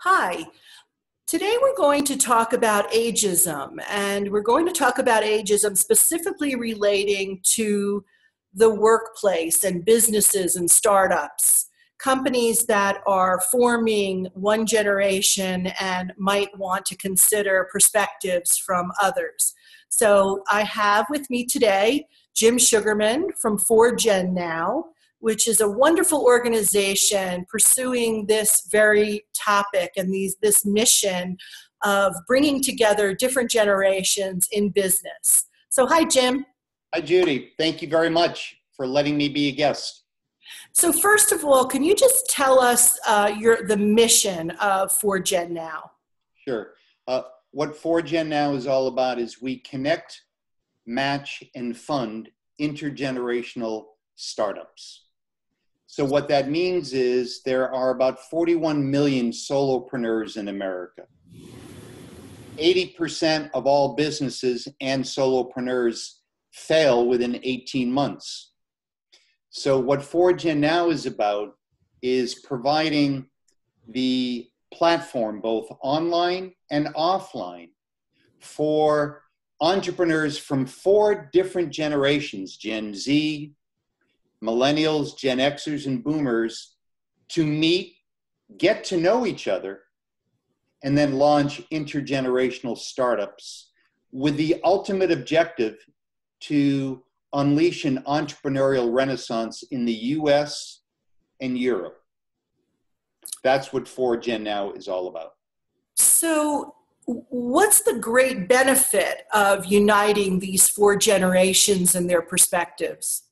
Hi, today we're going to talk about ageism, and we're going to talk about ageism specifically relating to the workplace and businesses and startups, companies that are forming one generation and might want to consider perspectives from others. So I have with me today Jim Sugarman from 4Gen Now, which is a wonderful organization pursuing this very topic and this mission of bringing together different generations in business. So hi, Jim. Hi, Judy. Thank you very much for letting me be a guest. So first of all, can you just tell us the mission of 4Gen Now? Sure. What 4Gen Now is all about is we connect, match, and fund intergenerational startups. So what that means is there are about 41 million solopreneurs in America. 80% of all businesses and solopreneurs fail within 18 months. So what 4Gen Now is about is providing the platform, both online and offline, for entrepreneurs from 4 different generations, Gen Z, Millennials, Gen Xers, and Boomers, to meet, get to know each other, and then launch intergenerational startups with the ultimate objective to unleash an entrepreneurial renaissance in the US and Europe. That's what 4Gen Now is all about. So what's the great benefit of uniting these 4 generations and their perspectives?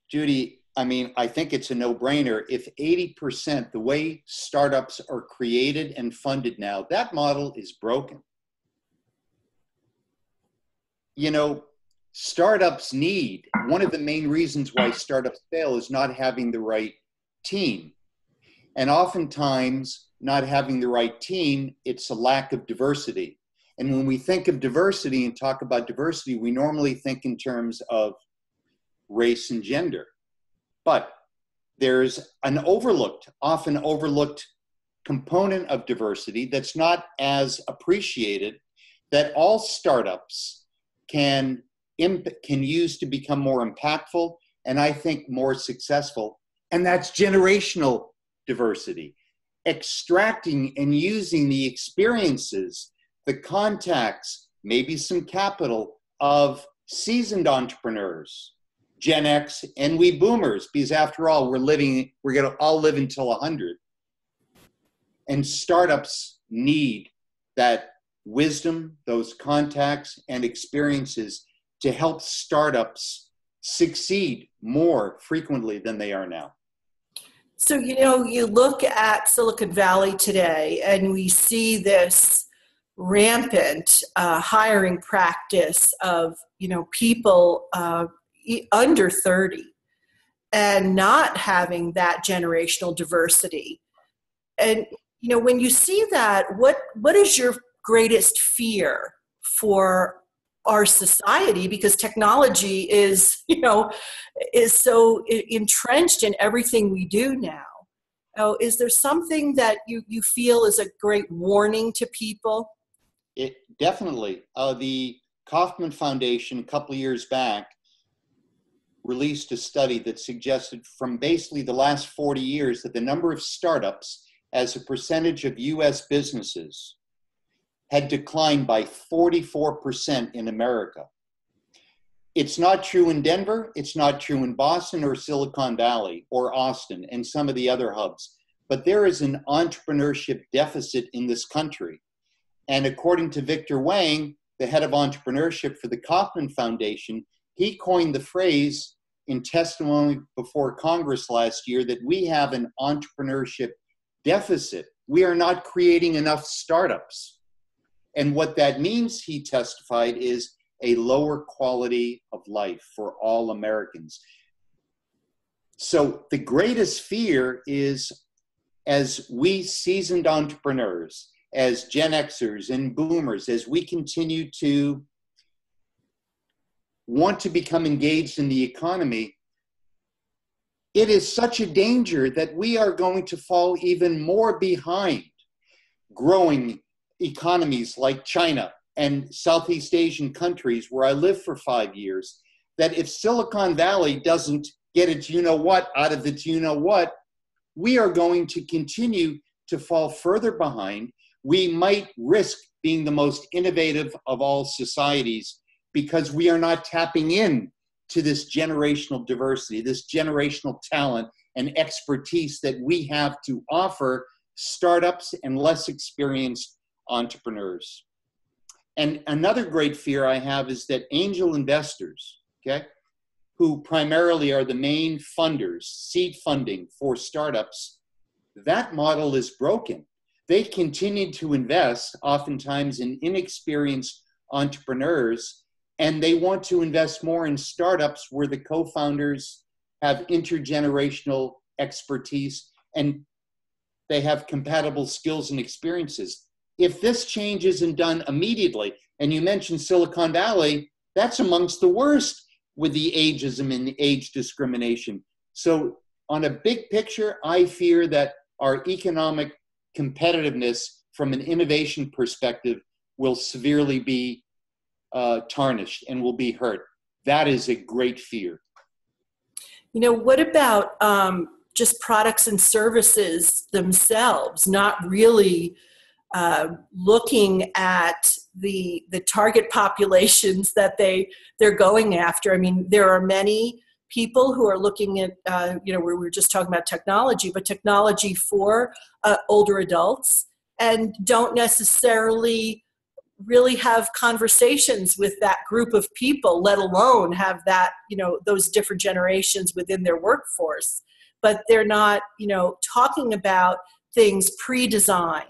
Judy, I think it's a no-brainer. If 80%, the way startups are created and funded now, that model is broken. You know, startups need, one of the main reasons why startups fail is not having the right team. And oftentimes, not having the right team, it's a lack of diversity. And when we think of diversity and talk about diversity, we normally think in terms of race and gender. But there's an often overlooked component of diversity that's not as appreciated, that all startups can use to become more impactful and I think more successful. And that's generational diversity. Extracting and using the experiences, the contacts, maybe some capital of seasoned entrepreneurs, Gen X, and we boomers, because after all, we're going to all live until 100. And startups need that wisdom, those contacts and experiences to help startups succeed more frequently than they are now. So, you look at Silicon Valley today and we see this rampant hiring practice of, people under 30 and not having that generational diversity. And, when you see that, what is your greatest fear for our society? Because technology is so entrenched in everything we do now. Is there something that you feel is a great warning to people? It definitely. The Kauffman Foundation a couple of years back released a study that suggested from basically the last 40 years that the number of startups as a percentage of US businesses had declined by 44% in America. It's not true in Denver, it's not true in Boston or Silicon Valley or Austin and some of the other hubs, but there is an entrepreneurship deficit in this country. And according to Victor Wang, the head of entrepreneurship for the Kauffman Foundation, he coined the phrase in testimony before Congress last year that we have an entrepreneurship deficit. We are not creating enough startups. And what that means, he testified, is a lower quality of life for all Americans. So the greatest fear is, as we seasoned entrepreneurs, as Gen Xers and Boomers, as we continue to want to become engaged in the economy, it is such a danger that we are going to fall even more behind growing economies like China and Southeast Asian countries where I lived for 5 years, that if Silicon Valley doesn't get its you-know-what out of its you-know-what, we are going to continue to fall further behind. We might risk being the most innovative of all societies because we are not tapping in to this generational diversity, this generational talent and expertise that we have to offer startups and less experienced entrepreneurs. And another great fear I have is that angel investors, okay, who primarily are the main funders, seed funding for startups, that model is broken. They continue to invest oftentimes in inexperienced entrepreneurs, and they want to invest more in startups where the co-founders have intergenerational expertise and they have compatible skills and experiences. If this change isn't done immediately, and you mentioned Silicon Valley, that's amongst the worst with the ageism and the age discrimination. So on a big picture, I fear that our economic competitiveness from an innovation perspective will severely be tarnished and will be hurt. That is a great fear. You know, what about just products and services themselves, not really looking at the target populations that they're going after? I mean, there are many people who are looking at, we were just talking about technology, but technology for older adults, and don't necessarily really have conversations with that group of people, let alone have that, those different generations within their workforce. But they're not, talking about things pre-designed.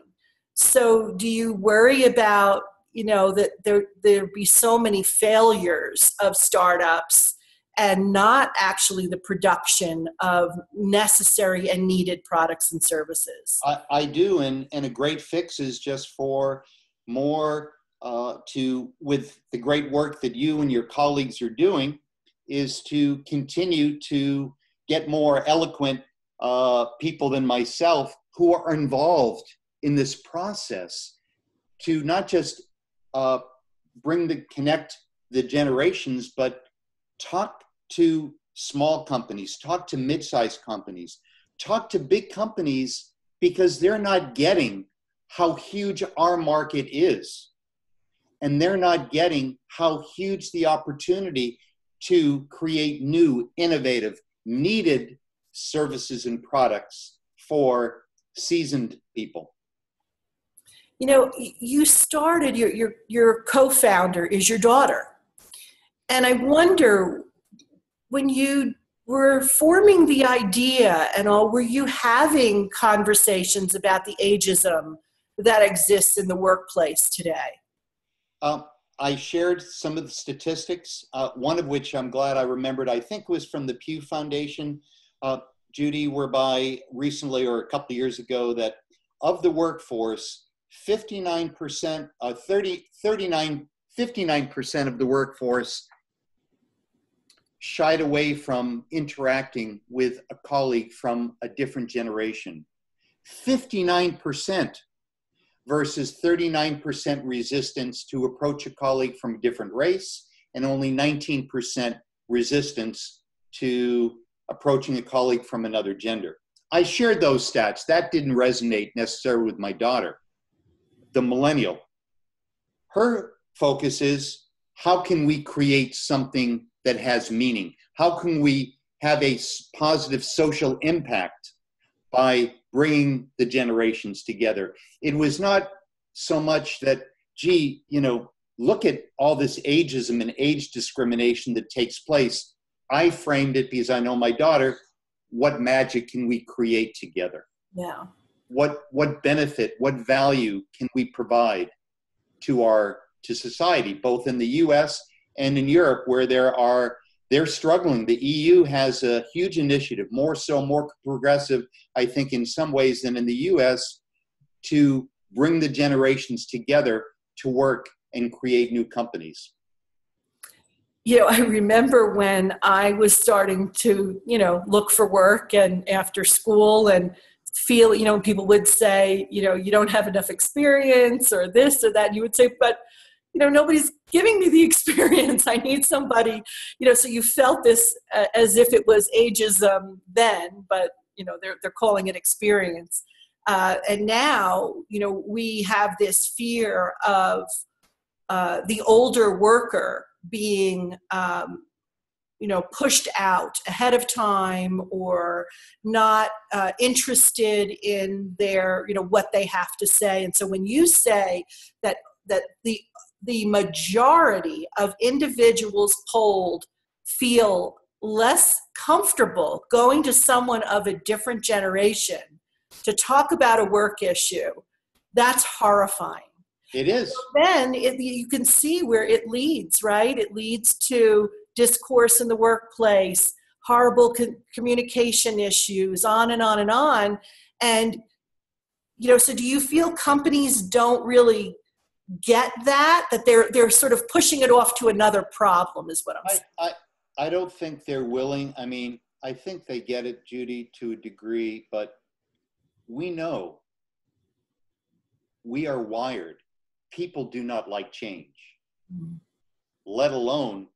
So do you worry about, that there be so many failures of startups and not actually the production of necessary and needed products and services? I do, and a great fix is just for more with the great work that you and your colleagues are doing, is to continue to get more eloquent people than myself who are involved in this process to not just connect the generations, but talk to small companies, talk to mid-sized companies, talk to big companies, because they're not getting how huge our market is. And they're not getting how huge the opportunity to create new, innovative, needed services and products for seasoned people. You started, your co-founder is your daughter. And I wonder, when you were forming the idea and all, were you having conversations about the ageism that exists in the workplace today? I shared some of the statistics, one of which I'm glad I remembered, I think was from the Pew Foundation, Judy, whereby recently or a couple of years ago that of the workforce, 59% of the workforce shied away from interacting with a colleague from a different generation. 59% versus 39% resistance to approach a colleague from a different race, and only 19% resistance to approaching a colleague from another gender. I shared those stats. That didn't resonate necessarily with my daughter, the millennial. Her focus is, how can we create something that has meaning? How can we have a positive social impact by bringing the generations together? It was not so much that, look at all this ageism and age discrimination that takes place. I framed it, because I know my daughter, what magic can we create together? Yeah. What benefit, what value can we provide to society, both in the US and in Europe, where they're struggling. The EU has a huge initiative, more progressive, I think, in some ways than in the US, to bring the generations together to work and create new companies. I remember when I was starting to, look for work and after school and feel, people would say, you don't have enough experience or this or that. And you would say, but, nobody's giving me the experience. I need somebody, so you felt this as if it was ageism then, but, they're calling it experience. And now, we have this fear of the older worker being, pushed out ahead of time or not interested in their, what they have to say. And so when you say that the majority of individuals polled feel less comfortable going to someone of a different generation to talk about a work issue, that's horrifying. It is. So then you can see where it leads, right? It leads to discourse in the workplace, horrible communication issues, on and on and on. And, so do you feel companies don't really get that they're sort of pushing it off to another problem is what I'm saying? I don't think they're willing. I mean, I think they get it, Judy, to a degree, but we know we are wired. People do not like change, let alone,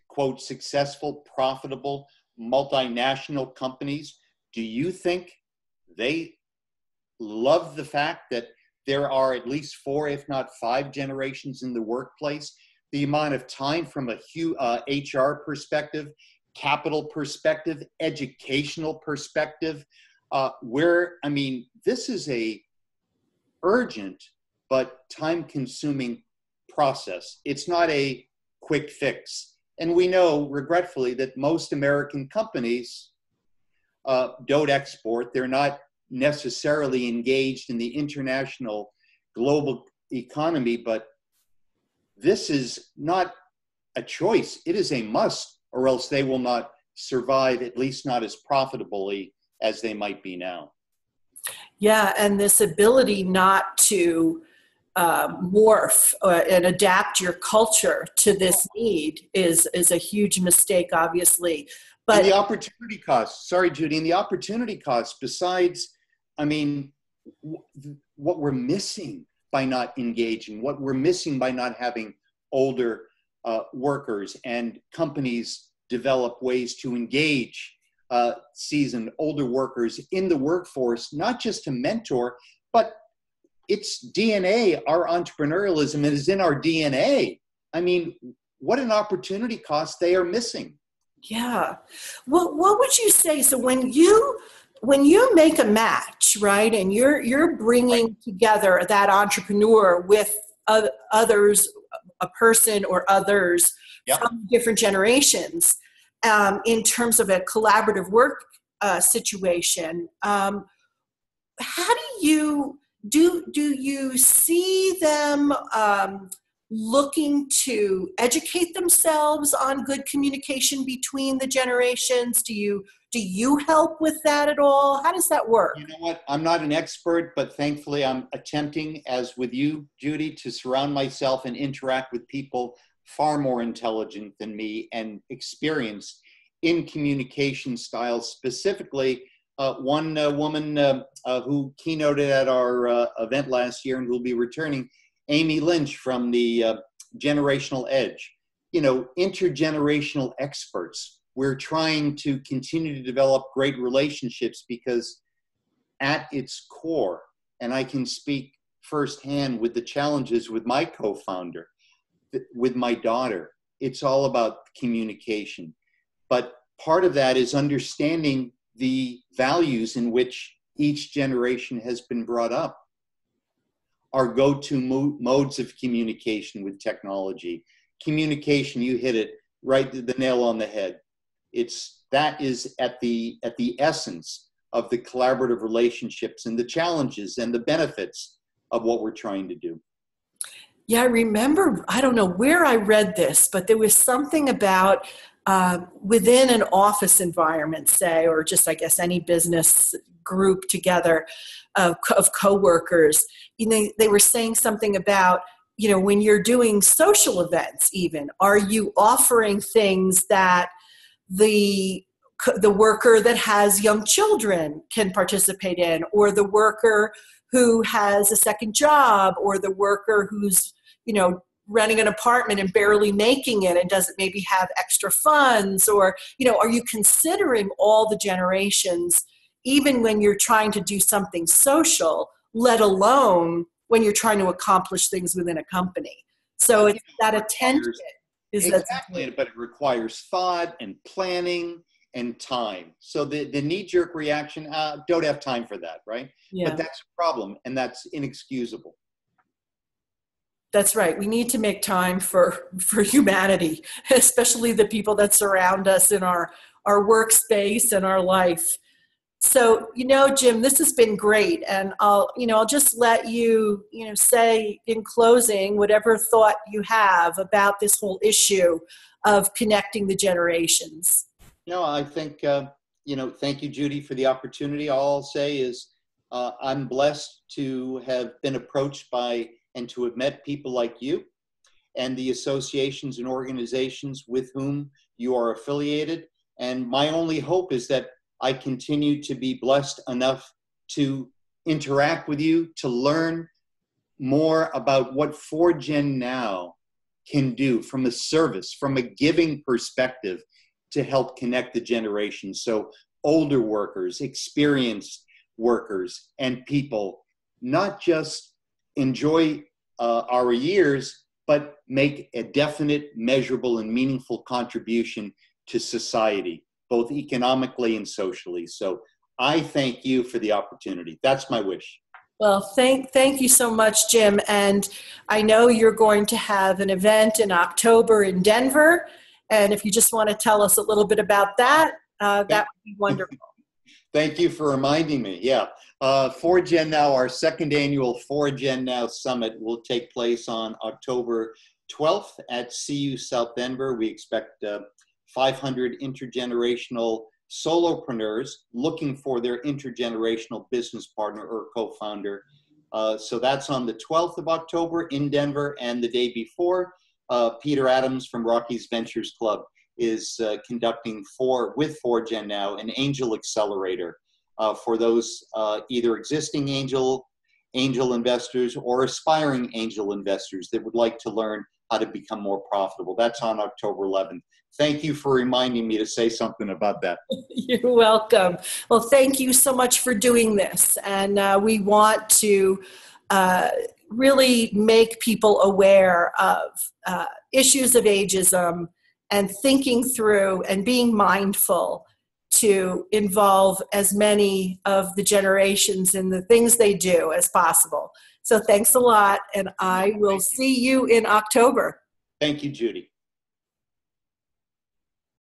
quote, successful, profitable, multinational companies. Do you think they love the fact that there are at least 4, if not 5 generations in the workplace? The amount of time from a HR perspective, capital perspective, educational perspective, this is a urgent but time-consuming process. It's not a quick fix. And we know, regretfully, that most American companies don't export. They're not necessarily engaged in the international global economy, but this is not a choice. It is a must, or else they will not survive, at least not as profitably as they might be now. Yeah, and this ability not to morph and adapt your culture to this need is a huge mistake, obviously. But and the opportunity cost, sorry, Judy, and the opportunity cost, besides, what we're missing by not engaging, what we're missing by not having older workers, and companies develop ways to engage seasoned older workers in the workforce, not just to mentor, but it's DNA. Our entrepreneurialism is in our DNA. I mean, what an opportunity cost they are missing. Yeah. Well, what would you say? So when you make a match, right, and you're bringing together that entrepreneur with others, a person or others from different generations, in terms of a collaborative work situation, how do you see them looking to educate themselves on good communication between the generations? Do you help with that at all? How does that work? You know what? I'm not an expert, but thankfully I'm attempting, as with you, Judy, to surround myself and interact with people far more intelligent than me and experienced in communication styles. Specifically, one woman who keynoted at our event last year and will be returning, Amy Lynch from the Generational Edge. Intergenerational experts. We're trying to continue to develop great relationships because at its core, and I can speak firsthand with the challenges with my co-founder, with my daughter, it's all about communication. But part of that is understanding the values in which each generation has been brought up. Our go-to modes of communication with technology. Communication, you hit it right, the nail on the head. That is at the essence of the collaborative relationships and the challenges and the benefits of what we're trying to do. Yeah, I remember, I don't know where I read this, but there was something about within an office environment, say, or just, I guess, any business group together of coworkers, they were saying something about, when you're doing social events even, are you offering things that the the worker that has young children can participate in, or the worker who has a second job, or the worker who's, renting an apartment and barely making it and doesn't maybe have extra funds, or, are you considering all the generations, even when you're trying to do something social, let alone when you're trying to accomplish things within a company? So it's that attention is exactly, but it requires thought and planning and time. So the knee-jerk reaction, don't have time for that, right? Yeah. But that's a problem, and that's inexcusable. That's right. We need to make time for humanity, especially the people that surround us in our workspace and our life. So, Jim, this has been great. And I'll just let you, say in closing, whatever thought you have about this whole issue of connecting the generations. I think, thank you, Judy, for the opportunity. All I'll say is I'm blessed to have been approached by and to have met people like you and the associations and organizations with whom you are affiliated. And my only hope is that I continue to be blessed enough to interact with you, to learn more about what 4Gen Now can do from a service, from a giving perspective, to help connect the generations. So older workers, experienced workers, and people not just enjoy our years, but make a definite, measurable, and meaningful contribution to society, both economically and socially. So I thank you for the opportunity. That's my wish. Well, thank you so much, Jim. And I know you're going to have an event in October in Denver. And if you just want to tell us a little bit about that, that would be wonderful. Thank you for reminding me. Yeah. 4Gen Now, our second annual 4Gen Now Summit will take place on October 12th at CU South Denver. We expect 500 intergenerational solopreneurs looking for their intergenerational business partner or co-founder. So that's on the 12th of October in Denver, and the day before, Peter Adams from Rockies Ventures Club is conducting with 4Gen Now an angel accelerator for those either existing angel investors or aspiring angel investors that would like to learn how to become more profitable. That's on October 11th. Thank you for reminding me to say something about that. You're welcome. Well, thank you so much for doing this. And we want to really make people aware of issues of ageism and thinking through and being mindful to involve as many of the generations in the things they do as possible. So thanks a lot, and I will see you in October. Thank you, Judy.